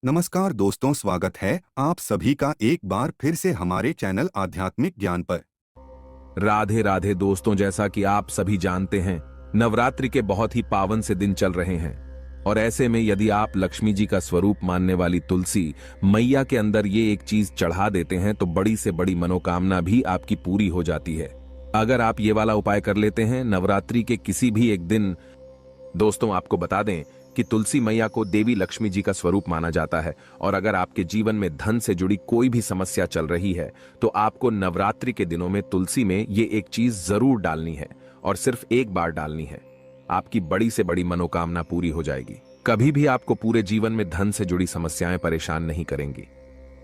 नमस्कार दोस्तों, स्वागत है आप सभी का एक बार फिर से हमारे चैनल आध्यात्मिक ज्ञान पर। राधे राधे दोस्तों, जैसा कि आप सभी जानते हैं, नवरात्रि के बहुत ही पावन से दिन चल रहे हैं। और ऐसे में यदि आप लक्ष्मी जी का स्वरूप मानने वाली तुलसी मैया के अंदर ये एक चीज चढ़ा देते हैं तो बड़ी से बड़ी मनोकामना भी आपकी पूरी हो जाती है। अगर आप ये वाला उपाय कर लेते हैं नवरात्रि के किसी भी एक दिन। दोस्तों, आपको बता दें कि तुलसी मैया को देवी लक्ष्मी जी का स्वरूप माना जाता है। और अगर आपके जीवन में धन से जुड़ी कोई भी समस्या चल रही है तो आपको नवरात्रि के दिनों में तुलसी में ये एक चीज जरूर डालनी है, और सिर्फ एक बार डालनी है। आपकी बड़ी से बड़ी मनोकामना पूरी हो जाएगी। कभी भी आपको पूरे जीवन में धन से जुड़ी समस्याएं परेशान नहीं करेंगी।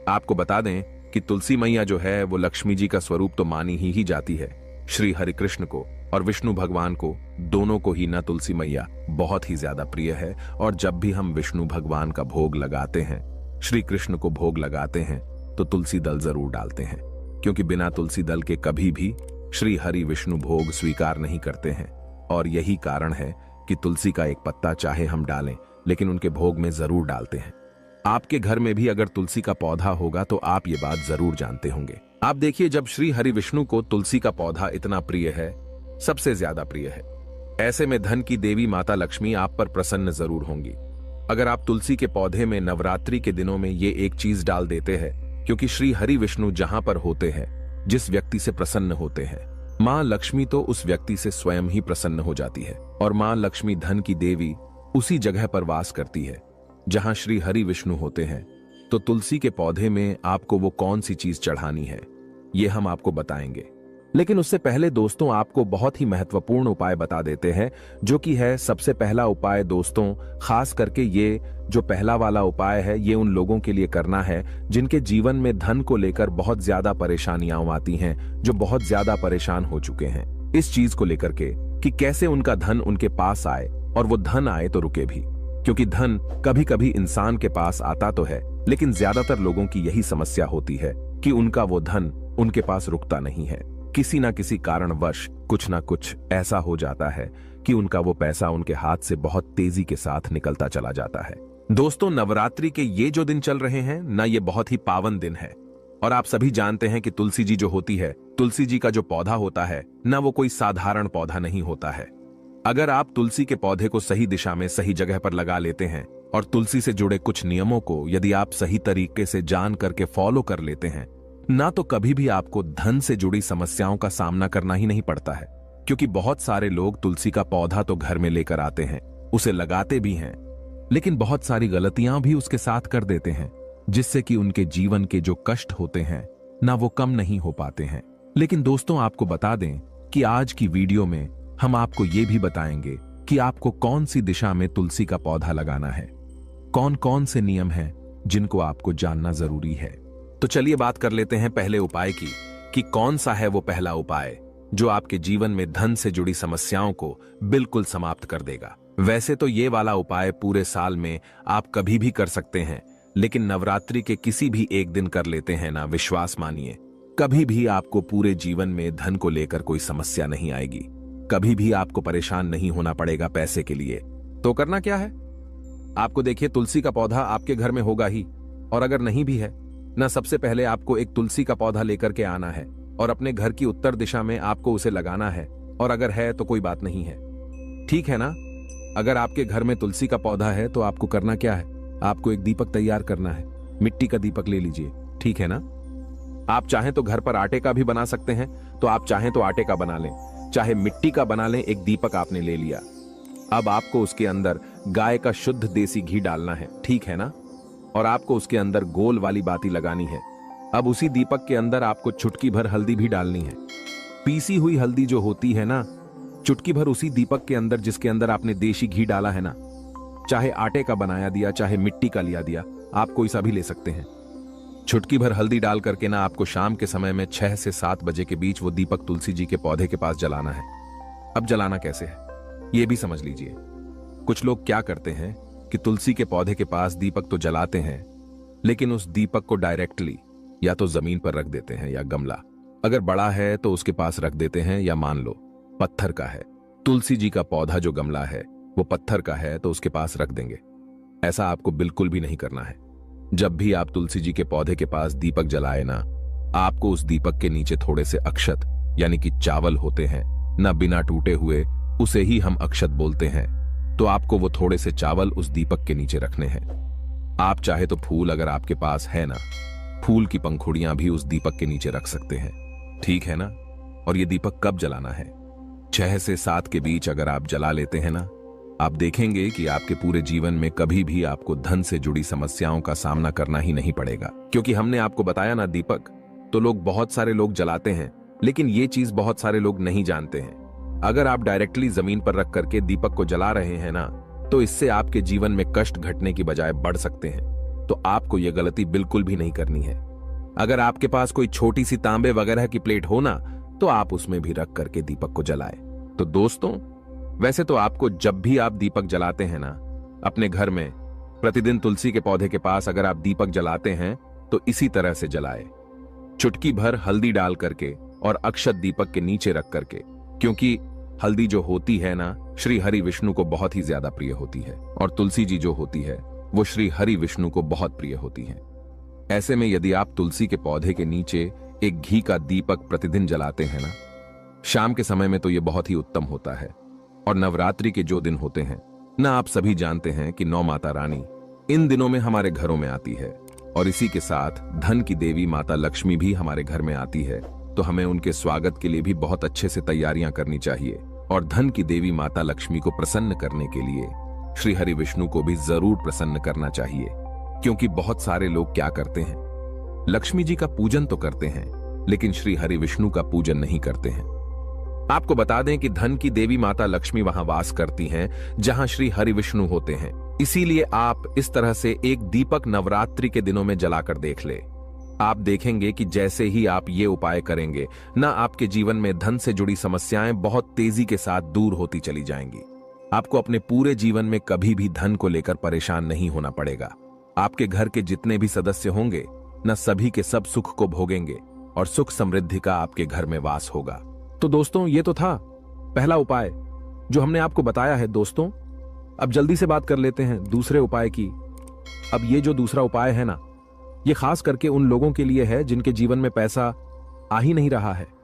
आपको बता दें कि तुलसी मैया जो है वो लक्ष्मी जी का स्वरूप तो मानी ही जाती है। श्री हरि कृष्ण को और विष्णु भगवान को, दोनों को ही ना तुलसी मैया बहुत ही ज्यादा प्रिय है। और जब भी हम विष्णु भगवान का भोग लगाते हैं, श्री कृष्ण को भोग लगाते हैं, तो तुलसी दल जरूर डालते हैं, क्योंकि बिना तुलसी दल के कभी भी श्री हरि विष्णु भोग स्वीकार नहीं करते हैं। और यही कारण है कि तुलसी का एक पत्ता चाहे हम डालें, लेकिन उनके भोग में जरूर डालते हैं। आपके घर में भी अगर तुलसी का पौधा होगा तो आप ये बात जरूर जानते होंगे। आप देखिए, जब श्री हरि विष्णु को तुलसी का पौधा इतना प्रिय है, सबसे ज्यादा प्रिय है, ऐसे में धन की देवी माता लक्ष्मी आप पर प्रसन्न जरूर होंगी। अगर आप तुलसी के पौधे में नवरात्रि के दिनों में ये एक चीज डाल देते हैं, क्योंकि श्री हरि विष्णु जहां पर होते हैं, जिस व्यक्ति से प्रसन्न होते हैं, मां लक्ष्मी तो उस व्यक्ति से स्वयं ही प्रसन्न हो जाती है। और मां लक्ष्मी धन की देवी उसी जगह पर वास करती है जहां श्री हरि विष्णु होते हैं। तो तुलसी के पौधे में आपको वो कौन सी चीज चढ़ानी है, ये हम आपको बताएंगे। लेकिन उससे पहले दोस्तों, आपको बहुत ही महत्वपूर्ण उपाय बता देते हैं, जो कि है सबसे पहला उपाय। दोस्तों, खास करके ये जो पहला वाला उपाय है, ये उन लोगों के लिए करना है जिनके जीवन में धन को लेकर बहुत ज्यादा परेशानियां आती हैं, जो बहुत ज्यादा परेशान हो चुके हैं इस चीज को लेकर के कि कैसे उनका धन उनके पास आए, और वो धन आए तो रुके भी। क्योंकि धन कभी कभी इंसान के पास आता तो है, लेकिन ज्यादातर लोगों की यही समस्या होती है कि उनका वो धन उनके पास रुकता नहीं है। किसी ना किसी कारणवश कुछ ना कुछ ऐसा हो जाता है कि उनका वो पैसा उनके हाथ से बहुत तेजी के साथ निकलता चला जाता है। दोस्तों, नवरात्रि के ये जो दिन चल रहे हैं ना, ये बहुत ही पावन दिन है। और आप सभी जानते हैं कि तुलसी जी जो होती है, तुलसी जी का जो पौधा होता है ना, वो कोई साधारण पौधा नहीं होता है। अगर आप तुलसी के पौधे को सही दिशा में सही जगह पर लगा लेते हैं और तुलसी से जुड़े कुछ नियमों को यदि आप सही तरीके से जान करके फॉलो कर लेते हैं ना, तो कभी भी आपको धन से जुड़ी समस्याओं का सामना करना ही नहीं पड़ता है। क्योंकि बहुत सारे लोग तुलसी का पौधा तो घर में लेकर आते हैं, उसे लगाते भी हैं, लेकिन बहुत सारी गलतियां भी उसके साथ कर देते हैं, जिससे कि उनके जीवन के जो कष्ट होते हैं ना, वो कम नहीं हो पाते हैं। लेकिन दोस्तों, आपको बता दें कि आज की वीडियो में हम आपको ये भी बताएंगे कि आपको कौन सी दिशा में तुलसी का पौधा लगाना है, कौन कौन से नियम हैं जिनको आपको जानना जरूरी है। तो चलिए बात कर लेते हैं पहले उपाय की, कि कौन सा है वो पहला उपाय जो आपके जीवन में धन से जुड़ी समस्याओं को बिल्कुल समाप्त कर देगा। वैसे तो ये वाला उपाय पूरे साल में आप कभी भी कर सकते हैं, लेकिन नवरात्रि के किसी भी एक दिन कर लेते हैं ना, विश्वास मानिए, कभी भी आपको पूरे जीवन में धन को लेकर कोई समस्या नहीं आएगी। कभी भी आपको परेशान नहीं होना पड़ेगा पैसे के लिए। तो करना क्या है, आपको देखिए, तुलसी का पौधा आपके घर में होगा ही, और अगर नहीं भी है ना, सबसे पहले आपको एक तुलसी का पौधा लेकर के आना है और अपने घर की उत्तर दिशा में आपको उसे लगाना है। और अगर है तो कोई बात नहीं है, ठीक है ना। अगर आपके घर में तुलसी का पौधा है तो आपको करना क्या है, आपको एक दीपक तैयार करना है। मिट्टी का दीपक ले लीजिए, ठीक है ना। आप चाहें तो घर पर आटे का भी बना सकते हैं, तो आप चाहें तो आटे का बना लें, चाहे मिट्टी का बना लें। एक दीपक आपने ले लिया, अब आपको उसके अंदर गाय का शुद्ध देसी घी डालना है, ठीक है ना। और आपको उसके अंदर गोल वाली बाती लगानी है। अब उसी दीपक के अंदर आपको चुटकी भर हल्दी भी डालनी है, पीसी हुई हल्दी जो होती है ना, चुटकी भर उसी दीपक के अंदर जिसके अंदर आपने देसी घी डाला है ना। चाहे आटे का बनाया दिया, चाहे मिट्टी का लिया दिया, आप कोई सा भी ले सकते हैं। चुटकी भर हल्दी डाल करके ना आपको शाम के समय में 6 से 7 बजे के बीच वो दीपक तुलसी जी के पौधे के पास जलाना है। अब जलाना कैसे है ये भी समझ लीजिए। कुछ लोग क्या करते हैं कि तुलसी के पौधे के पास दीपक तो जलाते हैं, लेकिन उस दीपक को डायरेक्टली या तो जमीन पर रख देते हैं, या गमला अगर बड़ा है तो उसके पास रख देते हैं, या मान लो पत्थर का है, तुलसी जी का पौधा जो गमला है वो पत्थर का है तो उसके पास रख देंगे। ऐसा आपको बिल्कुल भी नहीं करना है। जब भी आप तुलसी जी के पौधे के पास दीपक जलाए ना, आपको उस दीपक के नीचे थोड़े से अक्षत यानी कि चावल होते हैं ना, बिना टूटे हुए उसे ही हम अक्षत बोलते हैं। तो आपको वो थोड़े से चावल उस दीपक के नीचे रखने हैं। आप चाहे तो फूल अगर आपके पास है ना, फूल की पंखुड़ियां भी उस दीपक के नीचे रख सकते हैं, ठीक है ना। और ये दीपक कब जलाना है? 6 से 7 के बीच अगर आप जला लेते हैं ना, आप देखेंगे कि आपके पूरे जीवन में कभी भी आपको धन से जुड़ी समस्याओं का सामना करना ही नहीं पड़ेगा। क्योंकि हमने आपको बताया ना, दीपक तो लोग बहुत सारे लोग जलाते हैं, लेकिन ये चीज बहुत सारे लोग नहीं जानते हैं। अगर आप डायरेक्टली जमीन पर रख करके दीपक को जला रहे हैं ना, तो इससे आपके जीवन में कष्ट घटने की बजाय बढ़ सकते हैं। तो आपको यह गलती बिल्कुल भी नहीं करनी है। अगर आपके पास कोई छोटी सी तांबे वगैरह की प्लेट हो ना, तो आप उसमें भी रख करके दीपक को जलाएं। तो दोस्तों, वैसे तो आपको जब भी आप दीपक जलाते हैं ना, अपने घर में प्रतिदिन तुलसी के पौधे के पास अगर आप दीपक जलाते हैं तो इसी तरह से जलाए, चुटकी भर हल्दी डाल करके और अक्षत दीपक के नीचे रख करके। क्योंकि हल्दी जो होती है ना, श्री हरि विष्णु को बहुत ही ज्यादा प्रिय होती है, और तुलसी जी जो होती है वो श्री हरि विष्णु को बहुत प्रिय होती है। ऐसे में यदि आप तुलसी के पौधे के नीचे एक घी का दीपक प्रतिदिन जलाते हैं ना, शाम के समय में तो यह बहुत ही उत्तम होता है। और नवरात्रि के जो दिन होते हैं ना, आप सभी जानते हैं कि 9 माता रानी इन दिनों में हमारे घरों में आती है, और इसी के साथ धन की देवी माता लक्ष्मी भी हमारे घर में आती है। तो हमें उनके स्वागत के लिए भी बहुत अच्छे से तैयारियां करनी चाहिए, और धन की देवी माता लक्ष्मी को प्रसन्न करने के लिए श्री हरि विष्णु को भी जरूर प्रसन्न करना चाहिए। क्योंकि बहुत सारे लोग क्या करते हैं, लक्ष्मी जी का पूजन तो करते हैं, लेकिन श्री हरि विष्णु का पूजन नहीं करते हैं। आपको बता दें कि धन की देवी माता लक्ष्मी वहां वास करती हैं जहां श्री हरि विष्णु होते हैं। इसीलिए आप इस तरह से एक दीपक नवरात्रि के दिनों में जलाकर देख ले। आप देखेंगे कि जैसे ही आप ये उपाय करेंगे ना, आपके जीवन में धन से जुड़ी समस्याएं बहुत तेजी के साथ दूर होती चली जाएंगी। आपको अपने पूरे जीवन में कभी भी धन को लेकर परेशान नहीं होना पड़ेगा। आपके घर के जितने भी सदस्य होंगे न, सभी के सब सुख को भोगेंगे और सुख समृद्धि का आपके घर में वास होगा। तो दोस्तों, ये तो था पहला उपाय जो हमने आपको बताया है। दोस्तों, अब जल्दी से बात कर लेते हैं दूसरे उपाय की। अब ये जो दूसरा उपाय है ना, ये खास करके उन लोगों के लिए है जिनके जीवन में पैसा आ ही नहीं रहा है।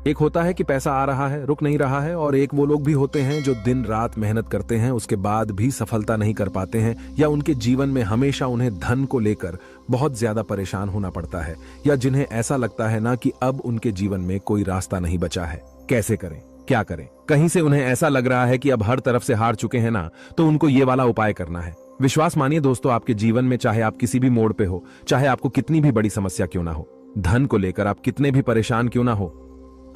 एक होता है कि पैसा आ रहा है, रुक नहीं रहा है, और एक वो लोग भी होते हैं जो दिन रात मेहनत करते हैं, उसके बाद भी सफलता नहीं कर पाते हैं, या उनके जीवन में हमेशा उन्हें धन को लेकर बहुत ज्यादा परेशान होना पड़ता है, या जिन्हें ऐसा लगता है ना कि अब उनके जीवन में कोई रास्ता नहीं बचा है। कैसे करें, क्या करें? कहीं से उन्हें ऐसा लग रहा है कि अब हर तरफ से हार चुके हैं ना, तो उनको ये वाला उपाय करना है। विश्वास मानिए दोस्तों, आपके जीवन में चाहे आप किसी भी मोड़ पे हो, चाहे आपको कितनी भी बड़ी समस्या क्यों ना हो, धन को लेकर आप कितने भी परेशान क्यों ना हो,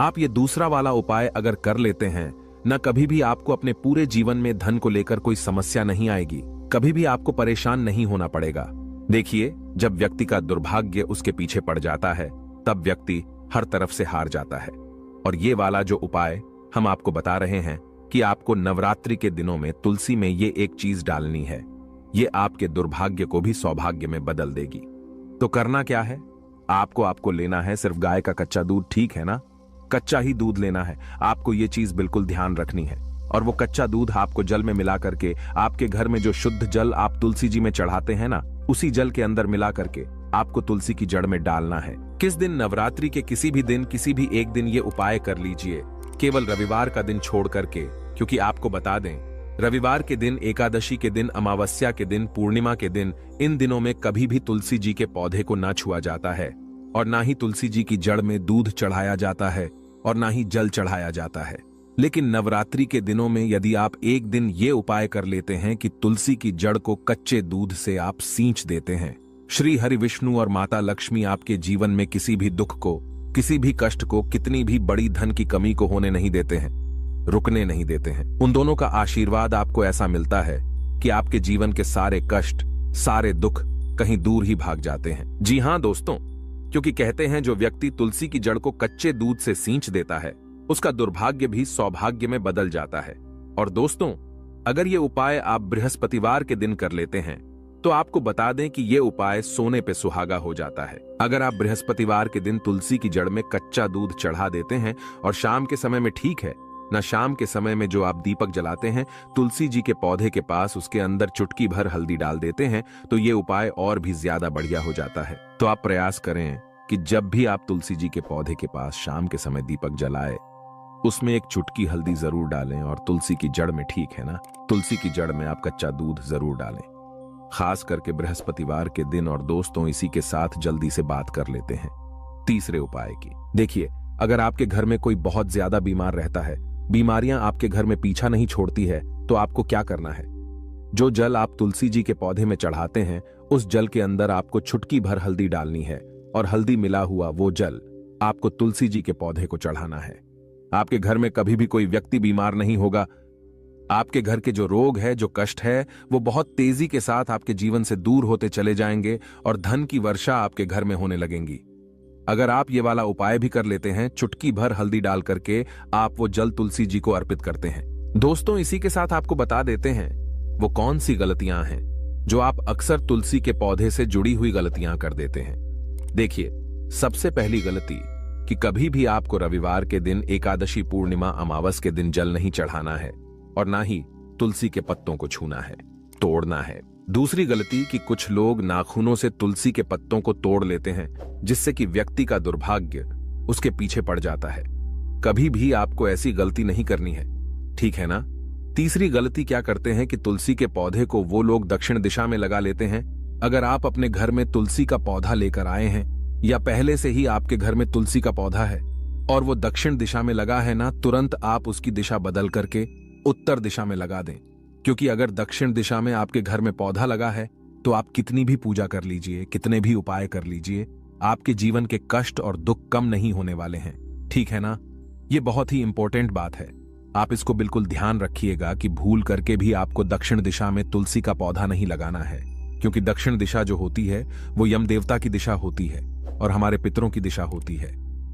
आप ये दूसरा वाला उपाय अगर कर लेते हैं न, कभी भी आपको अपने पूरे जीवन में धन को लेकर कोई समस्या नहीं आएगी, कभी भी आपको परेशान नहीं होना पड़ेगा। देखिए, जब व्यक्ति का दुर्भाग्य उसके पीछे पड़ जाता है, तब व्यक्ति हर तरफ से हार जाता है। और ये वाला जो उपाय हम आपको बता रहे हैं कि आपको नवरात्रि के दिनों में तुलसी में ये एक चीज डालनी है, ये आपके दुर्भाग्य को भी सौभाग्य में बदल देगी। तो करना क्या है, आपको लेना है सिर्फ गाय का कच्चा दूध, ठीक है ना? कच्चा ही दूध लेना है। आपको ये चीज बिल्कुल ध्यान रखनी है। और वो कच्चा दूध आपको जल में मिला करके, आपके घर में जो शुद्ध जल आप तुलसी जी में चढ़ाते हैं ना, उसी जल के अंदर मिला करके आपको तुलसी की जड़ में डालना है। किस दिन? नवरात्रि के किसी भी दिन, किसी भी एक दिन ये उपाय कर लीजिए, केवल रविवार का दिन छोड़ करके। क्योंकि आपको बता दें, रविवार के दिन, एकादशी के दिन, अमावस्या के दिन, पूर्णिमा के दिन, इन दिनों में कभी भी तुलसी जी के पौधे को ना छुआ जाता है, और ना ही तुलसी जी की जड़ में दूध चढ़ाया जाता है, और ना ही जल चढ़ाया जाता है। लेकिन नवरात्रि के दिनों में यदि आप एक दिन ये उपाय कर लेते हैं कि तुलसी की जड़ को कच्चे दूध से आप सींच देते हैं, श्री हरि विष्णु और माता लक्ष्मी आपके जीवन में किसी भी दुख को, किसी भी कष्ट को, कितनी भी बड़ी धन की कमी को होने नहीं देते हैं, रुकने नहीं देते हैं। उन दोनों का आशीर्वाद आपको ऐसा मिलता है कि आपके जीवन के सारे कष्ट, सारे दुख कहीं दूर ही भाग जाते हैं। जी हां दोस्तों, क्योंकि कहते हैं जो व्यक्ति तुलसी की जड़ को कच्चे दूध से सींच देता है, उसका दुर्भाग्य भी सौभाग्य में बदल जाता है। और दोस्तों, अगर ये उपाय आप बृहस्पतिवार के दिन कर लेते हैं, तो आपको बता दें कि ये उपाय सोने पे सुहागा हो जाता है। अगर आप बृहस्पतिवार के दिन तुलसी की जड़ में कच्चा दूध चढ़ा देते हैं और शाम के समय में, ठीक है, ना शाम के समय में जो आप दीपक जलाते हैं तुलसी जी के पौधे के पास, उसके अंदर चुटकी भर हल्दी डाल देते हैं तो ये उपाय और भी ज्यादा बढ़िया हो जाता है। तो आप प्रयास करें कि जब भी आप तुलसी जी के पौधे के पास शाम के समय दीपक जलाए, उसमें एक चुटकी हल्दी जरूर डालें। और तुलसी की जड़ में, ठीक है ना, तुलसी की जड़ में आप कच्चा दूध जरूर डालें, खास करके बृहस्पतिवार के दिन। और दोस्तों, इसी के साथ जल्दी से बात कर लेते हैं तीसरे उपाय की। देखिए, अगर आपके घर में कोई बहुत ज्यादा बीमार रहता है, बीमारियां आपके घर में पीछा नहीं छोड़ती है, तो आपको क्या करना है? जो जल आप तुलसी जी के पौधे में चढ़ाते हैं, उस जल के अंदर आपको चुटकी भर हल्दी डालनी है और हल्दी मिला हुआ वो जल आपको तुलसी जी के पौधे को चढ़ाना है। आपके घर में कभी भी कोई व्यक्ति बीमार नहीं होगा। आपके घर के जो रोग है, जो कष्ट है, वो बहुत तेजी के साथ आपके जीवन से दूर होते चले जाएंगे और धन की वर्षा आपके घर में होने लगेंगी। अगर आप ये वाला उपाय भी कर लेते हैं, चुटकी भर हल्दी डाल करके आप वो जल तुलसी जी को अर्पित करते हैं। दोस्तों, इसी के साथ आपको बता देते हैं वो कौन सी गलतियां हैं जो आप अक्सर तुलसी के पौधे से जुड़ी हुई गलतियां कर देते हैं। देखिए, सबसे पहली गलती कि कभी भी आपको रविवार के दिन, एकादशी, पूर्णिमा, अमावस के दिन जल नहीं चढ़ाना है और ना ही तुलसी के पत्तों को छूना है, तोड़ना है। दूसरी गलती कि कुछ लोग नाखूनों से तुलसी के पत्तों को तोड़ लेते हैं, जिससे कि व्यक्ति का दुर्भाग्य उसके पीछे पड़ जाता है। कभी भी आपको ऐसी गलती नहीं करनी है, ठीक है ना। तीसरी गलती क्या करते हैं कि तुलसी के पौधे को वो लोग दक्षिण दिशा में लगा लेते हैं। अगर आप अपने घर में तुलसी का पौधा लेकर आए हैं या पहले से ही आपके घर में तुलसी का पौधा है और वो दक्षिण दिशा में लगा है ना, तुरंत आप उसकी दिशा बदल करके उत्तर दिशा में लगा दें। क्योंकि अगर दक्षिण दिशा में आपके घर में पौधा लगा है तो आप कितनी भी पूजा कर लीजिए, कितने भी उपाय कर लीजिए, आपके जीवन के कष्ट और दुख कम नहीं होने वाले हैं, ठीक है ना। ये बहुत ही इंपॉर्टेंट बात है, आप इसको बिल्कुल ध्यान रखिएगा कि भूल करके भी आपको दक्षिण दिशा में तुलसी का पौधा नहीं लगाना है। क्योंकि दक्षिण दिशा जो होती है वो यम देवता की दिशा होती है और हमारे पितरों की दिशा होती है।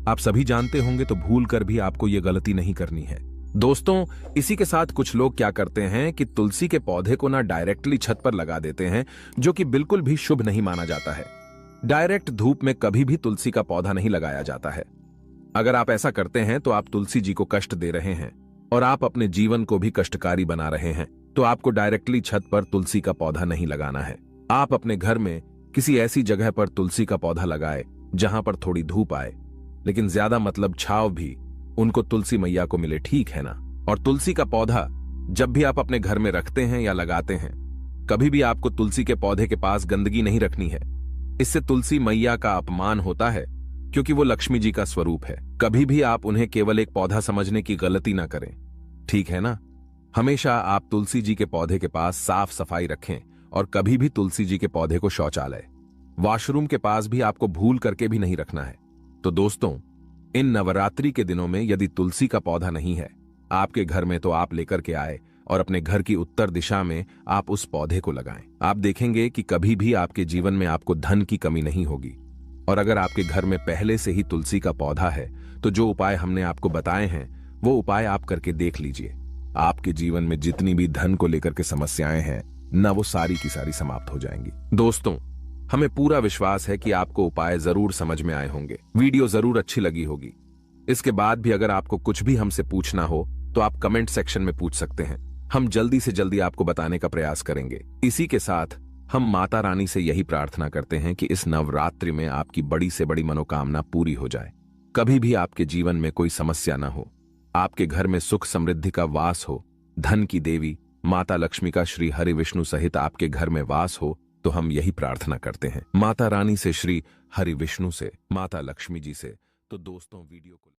आप सभी जानते होंगे, तो भूल कर भी आपको ये गलती नहीं करनी है। दोस्तों, इसी के साथ कुछ लोग क्या करते हैं कि तुलसी के पौधे को ना डायरेक्टली छत पर लगा देते हैं, जो कि बिल्कुल भी शुभ नहीं माना जाता है। डायरेक्ट धूप में कभी भी तुलसी का पौधा नहीं लगाया जाता है। अगर आप ऐसा करते हैं तो आप तुलसी जी को कष्ट दे रहे हैं और आप अपने जीवन को भी कष्टकारी बना रहे हैं। तो आपको डायरेक्टली छत पर तुलसी का पौधा नहीं लगाना है। आप अपने घर में किसी ऐसी जगह पर तुलसी का पौधा लगाए जहां पर थोड़ी धूप आए, लेकिन ज्यादा मतलब छांव भी उनको तुलसी मैया को मिले, ठीक है ना। और तुलसी का पौधा जब भी आप अपने घर में रखते हैं या लगाते हैं, कभी भी आपको तुलसी के पौधे के पास गंदगी नहीं रखनी है। इससे तुलसी मैया का अपमान होता है, क्योंकि वो लक्ष्मी जी का स्वरूप है। कभी भी आप उन्हें केवल एक पौधा समझने की गलती ना करें, ठीक है ना। हमेशा आप तुलसी जी के पौधे के पास साफ सफाई रखें और कभी भी तुलसी जी के पौधे को शौचालय, वॉशरूम के पास भी आपको भूल करके भी नहीं रखना है। तो दोस्तों, इन नवरात्रि के दिनों में यदि तुलसी का पौधा नहीं है आपके घर में, तो आप लेकर के आए और अपने घर की उत्तर दिशा में आप उस पौधे को लगाएं। आप देखेंगे कि कभी भी आपके जीवन में आपको धन की कमी नहीं होगी। और अगर आपके घर में पहले से ही तुलसी का पौधा है, तो जो उपाय हमने आपको बताए हैं वो उपाय आप करके देख लीजिए। आपके जीवन में जितनी भी धन को लेकर के समस्याएं हैं ना, वो सारी की सारी समाप्त हो जाएंगी। दोस्तों, हमें पूरा विश्वास है कि आपको उपाय जरूर समझ में आए होंगे, वीडियो जरूर अच्छी लगी होगी। इसके बाद भी अगर आपको कुछ भी हमसे पूछना हो तो आप कमेंट सेक्शन में पूछ सकते हैं। हम जल्दी से जल्दी आपको बताने का प्रयास करेंगे। इसी के साथ हम माता रानी से यही प्रार्थना करते हैं कि इस नवरात्रि में आपकी बड़ी से बड़ी मनोकामना पूरी हो जाए। कभी भी आपके जीवन में कोई समस्या ना हो, आपके घर में सुख समृद्धि का वास हो, धन की देवी माता लक्ष्मी का श्री हरि विष्णु सहित आपके घर में वास हो, तो हम यही प्रार्थना करते हैं माता रानी से, श्री हरि विष्णु से, माता लक्ष्मी जी से। तो दोस्तों, वीडियो को